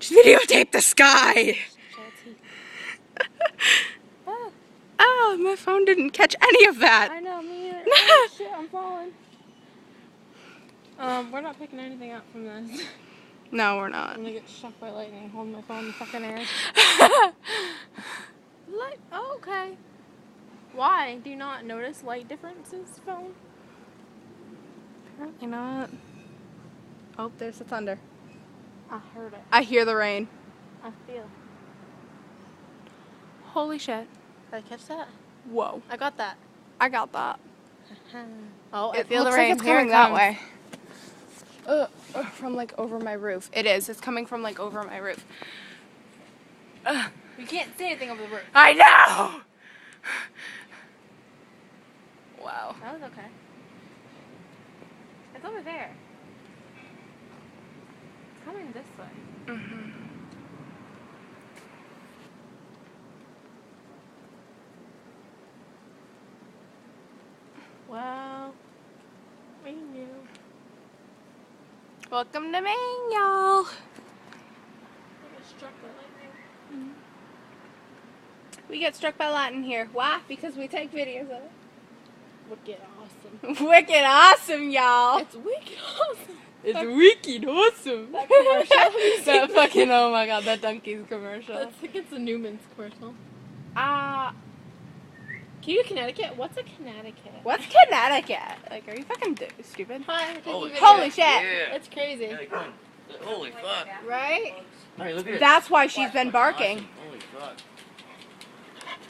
Just videotape the sky. Oh, my phone didn't catch any of that. I know, me either. Oh, shit, I'm falling. We're not picking anything up from this. No, we're not. I'm gonna get struck by lightning holding my phone in the fucking air. Light? Oh, okay. Why? Do you not notice light differences, phone? Apparently not. Oh, there's the thunder. I heard it. I hear the rain. I feel. Holy shit. Did I catch that? Whoa. I got that. I got that. Oh, I It feel the looks rain. like it's Here coming it that comes. way. From like over my roof. It is. It's coming from like over my roof. You can't see anything over the roof. I know! Wow. That was okay. It's over there. It's coming this way. Mm-hmm. Well, we knew. Welcome to Maine, y'all. I got struck by lightning. We get struck by lightning here. Why? Because we take videos of it. Wicked awesome. Wicked awesome, y'all. It's wicked awesome. It's wicked awesome. That commercial. That fucking, oh my god, that Dunkies commercial. I think it's a Newman's commercial. Can you do Connecticut? What's a Connecticut? What's Connecticut? Like, are you fucking stupid? Hi, I'm taking video. Holy shit. Yeah. It's crazy. Yeah, come on. Holy fuck. Right? Alright, look at it. That's why she's been barking. Awesome. Holy fuck.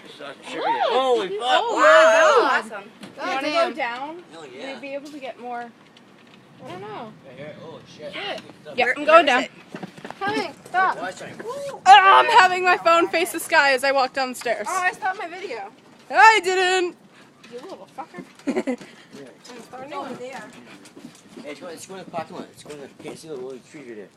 This sucks. Holy fuck. Oh, Wow, my awesome. God You want to damn. go down? Hell yeah. We'd be able to get more. I don't know. Right here. Oh shit. Shit. Yep, I'm going down. Coming. Stop. Watch time. I'm having my phone face the sky as I walk down the stairs. Oh, I stopped my video. I didn't. You little fucker. Yeah. Starting over there. Hey, let's go in the parking lot. Let's go in the, can't see the little trees right there.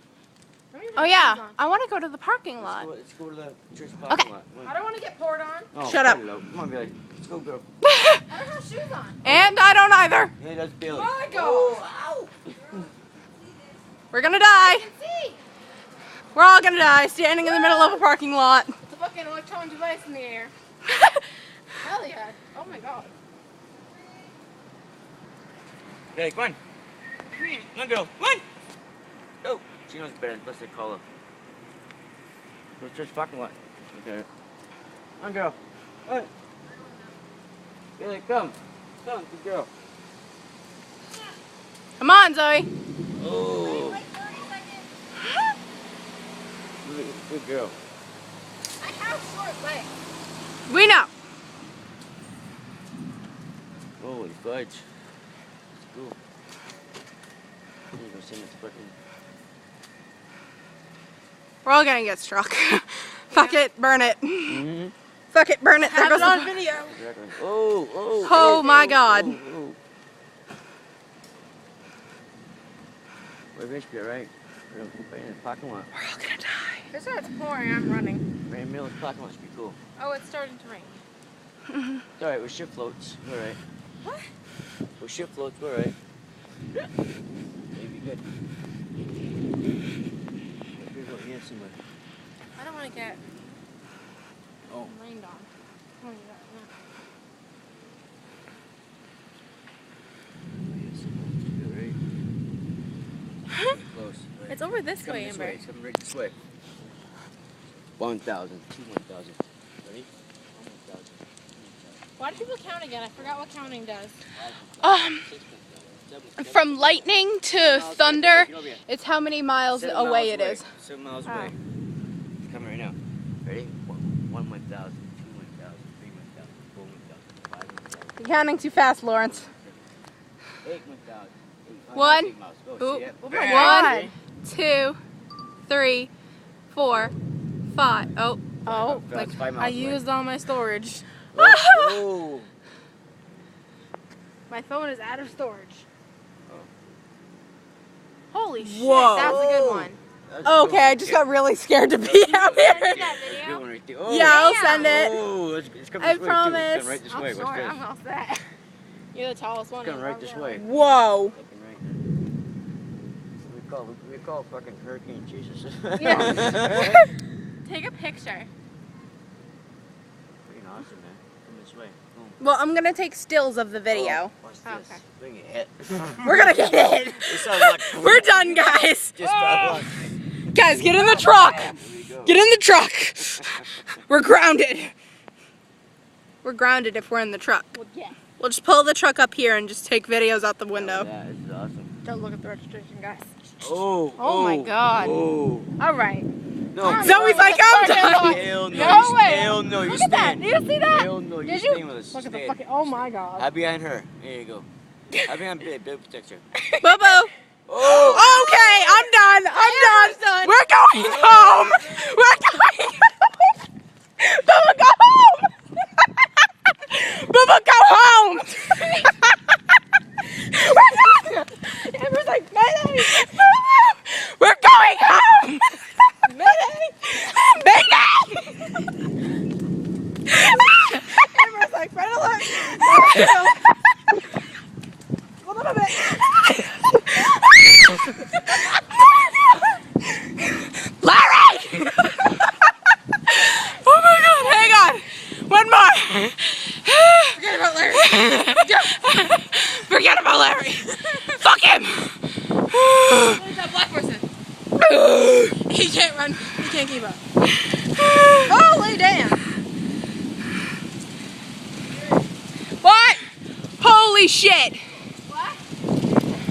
Oh yeah, I want to go to the parking lot. Let's go to the church parking lot. I don't want to get poured on. Oh, Shut up. hello. Come on, Billy. Let's go, girl. I don't have shoes on. And I don't either. Hey, that's Billy. My God. Oh, ow. We're gonna die. See? We're all gonna die standing in the middle of a parking lot. It's a fucking electronic device in the air. Hell yeah. Oh my God. Billy, come on. Come on, girl. Come on. Go. She knows better. Let's say call her. Go to church parking lot. Okay. Come on, girl. Come on. Billy, come. Come, good girl. Come on, Zoe. Oh. Good girl. I have short legs. We know. Holy fudge. Cool. I'm gonna send it to fucking. We're all gonna get struck. Fuck it, burn it. Mm-hmm. Fuck it, burn it. There Have goes it on the... video. Exactly. Oh, oh. Oh, my God. Oh. We're going to be alright. We're going to be in the parking lot. We're all gonna die. If it starts pouring, I'm running. Right in the middle of the parking lot should be cool. Oh, it's starting to rain. It's alright, we're ship floats. We're alright. What? We're ship floats, we're alright. Maybe good. Maybe we'll hear somewhere. I don't want to get Oh. rained on. I want to do that We'll hear somewhere. It's good, right? Close. Right. It's over this Come way, this Amber. way. It's coming right this way. 1,000. 1,000. Ready? 1,000. Why do people count again? I forgot what counting does. From lightning to thunder, it's how many miles away it is. 7 miles away. It's coming right now. Ready? 1, 1,000. 2, 1,000. 3, 1,000. 4, 1,000. 5, 1,000. You're counting too fast, Lawrence. 8, 1,000. 1, Go, Oop. see it? Oh my Bang. God. 1, 2, 3, 4, 5. Oh, Oh, That's 5 miles I away. used all my storage. Oh. My phone is out of storage. Oh. Holy shit, Whoa. that's a good one. That's okay. cool. I just got really scared to be out Send me here. that Good video. one right there. Oh. Yeah, I'll Damn. send it. Oh, it's coming I this way promise. too. It's coming right this I'm way. short, Watch this. I'm all set. You're the tallest one. It's coming right this way. Whoa. Fucking right. We call call fucking Hurricane Jesus. Yeah. Take a picture. Freaking awesome, man. Come this way. Boom. Well, I'm gonna take stills of the video. Oh, watch Oh, this. okay. We're gonna get hit. We're gonna get hit. Just our luck. We're done, guys. Just our luck. Guys, get in the truck. Here we go. Get in the truck. We're grounded. We're grounded if we're in the truck. Well, yeah. We'll just pull the truck up here and just take videos out the window. Yeah, this is awesome. Don't look at the registration, guys. Oh. Oh my God. Oh. All right. No. Zoe's like, I'm done. Hell no. No way. Hell no. Look You at that. stand. Do you see that? Hell no. You Did staying you? with us. Look at the Stay. fucking. Oh my God. I'll be behind her. There you go. I'll be behind Babe. Babe protects her. Bobo. Oh. Okay, I'm done. I'm done. We're going home. We're going home. Bubba, go home. Bubba, go home. We're going. Amber's like, Mayday. We're going home. Mayday. Amber's like, red alert. A little bit. Larry! Oh my God, hang on. One more. Forget about Larry. Forget about Larry. Fuck him. There's that black person. He can't run. He can't keep up. Holy damn. What? Holy shit. What?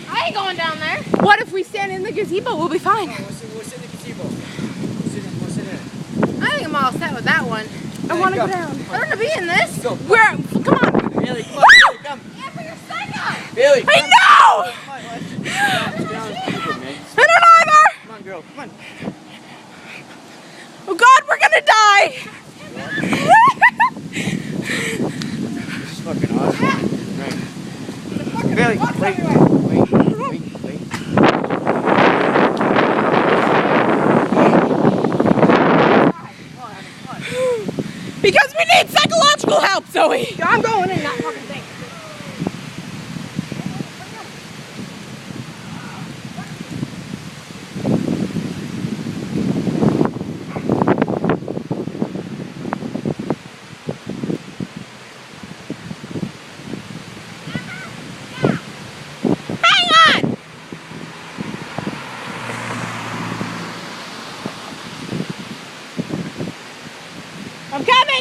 I ain't going down there. What if we stand in the gazebo? We'll be fine. We'll sit in the gazebo. We'll sit in. I think I'm all set with that one. I want to go down. I don't want to be in this. Go. Come on. Bailey, come on. Bailey, come. Amber, you're psycho. Bailey, I know. Come on, let's get down the gazebo, man. I don't either. Come on, girl. Come on. Oh God, we're gonna die. This is fucking awesome. Right. Bailey, wait. Because we need psychological help, Zoe. I'm going in that fucking thing.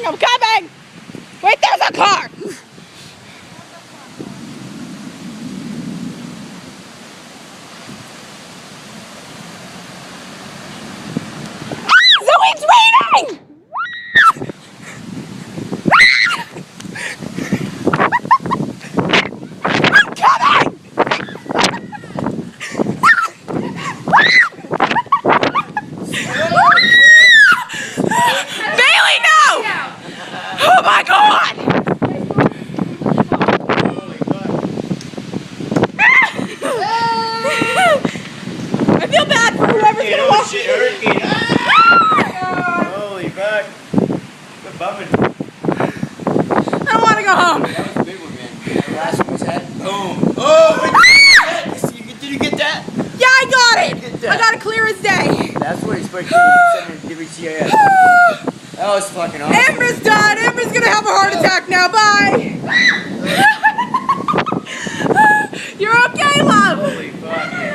I'm coming! Wait, there's a car! Zoe's waiting! I'm coming! Bailey, no! Oh my God! I feel bad for whoever's gonna watch Shit, hurricane. Holy fuck. Quit bumming. I don't want to go home. That was a big one, man. That last one was head. Boom. Oh, did you get that? Yeah, I got it. Get that. I got it clear as day. That's what he's supposed to send in WCIS. That was fucking awesome. Amber's done. Amber's gonna have a heart attack now. Bye. You're okay, love. Holy fuck, man.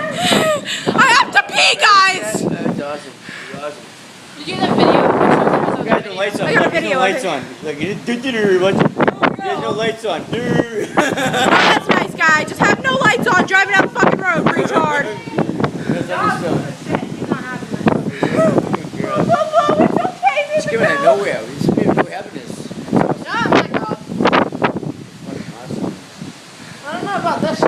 I have to pee, guys. That's awesome. That's awesome. Did you get that video? You got the lights on. I got a Look, there's video no of lights it. on. Look, there's no lights on. Oh, that's nice, guy. Just have no lights on. Driving down the fucking road, retard. That's understood. Shit, he's not having that. Girl. Whoa, it's okay, baby. It's coming out of nowhere. We just made no evidence. Oh my God. Fucking awesome. I don't know about this shit.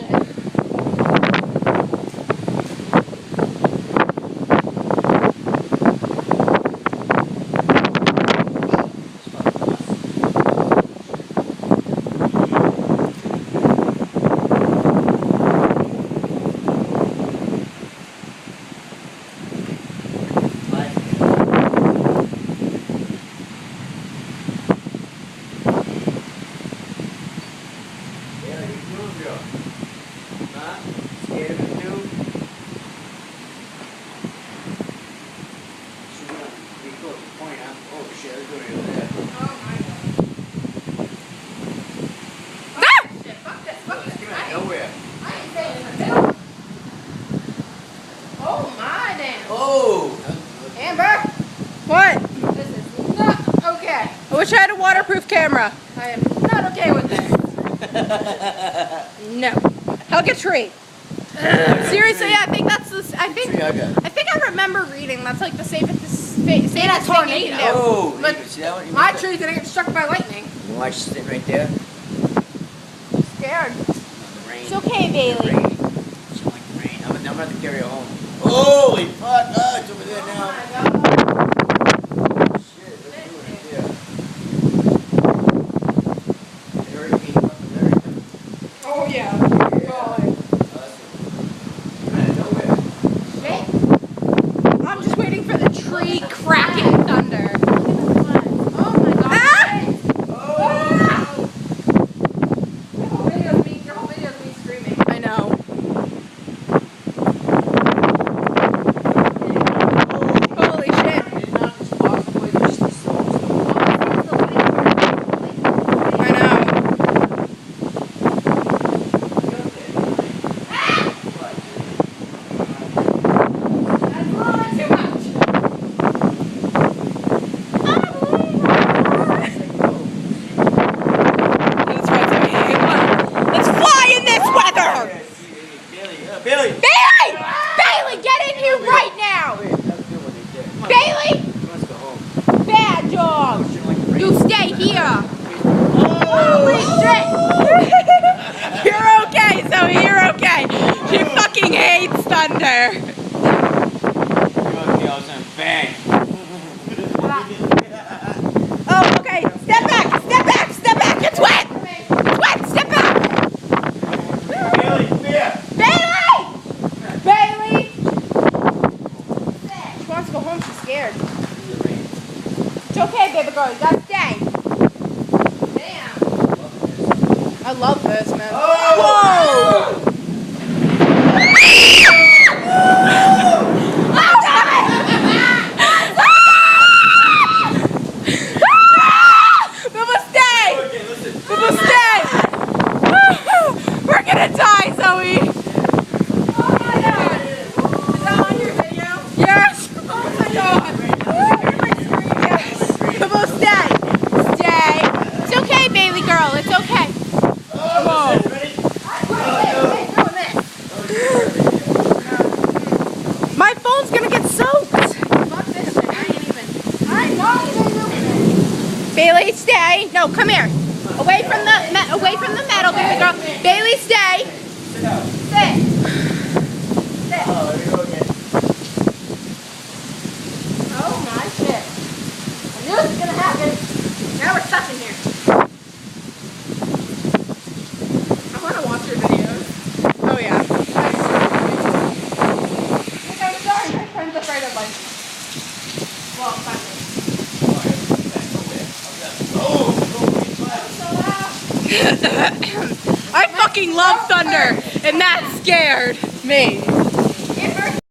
What? This is not okay. I wish I had a waterproof camera. I am not okay with this. No. Hug a tree. Seriously, I think that's the. I think I remember reading that's like the safest thing you can do. Oh, But you see that one? You my missed it? tree's gonna get struck by lightning. You watch it right there. Scared. The rain. It's okay, Bailey. Rain. She like the rain. I'm gonna have to carry her home. Holy fuck! Oh, it's over there now. Shit, let's do it right there. It already came up and everything. Oh yeah. Shit. I'm just waiting for the tree cracking thunder. Oh my god. Ah! Oh! Your whole video is me screaming. I know. Holy shit. It's not just possible, it's just so I know. That's right, Zoe. Come on. Let's fly in this weather! Billy! Bailey! Bailey, get in here right now! Bailey! Let's go home. Bad dog! You stay here! Holy shit! You're okay, Zoe, you're okay. She fucking hates thunder. Okay, I was gonna bang. Oh, okay. Step back, step back, step back. It's wet! It's wet, step back! Billy, come here! Bailey! Bailey! She wants to go home, she's scared. It's okay, baby girl, you gotta stay. Damn. I love this, man. Oh! Whoa! Bubba, stay! Okay, listen. Bubba, stay! We're gonna die, Zoe! Oh my god. Is that on your video? Yes! Oh my god! Yes! Bubba, stay! Stay! It's okay, baby girl, it's okay. Oh, listen, ready? My phone's gonna get soaked! Fuck this shit. I'm not even doing Bailey, stay! No, come here! Away from the metal, baby girl! Bailey, stay! Sit. Sit. Oh, there you go again. Oh my shit. I knew this was gonna happen. Now we're stuck in here. I wanna watch your videos. Oh yeah. I'm sorry, my friend's afraid of lightning. Well, thunder. I fucking love thunder, and that scared me.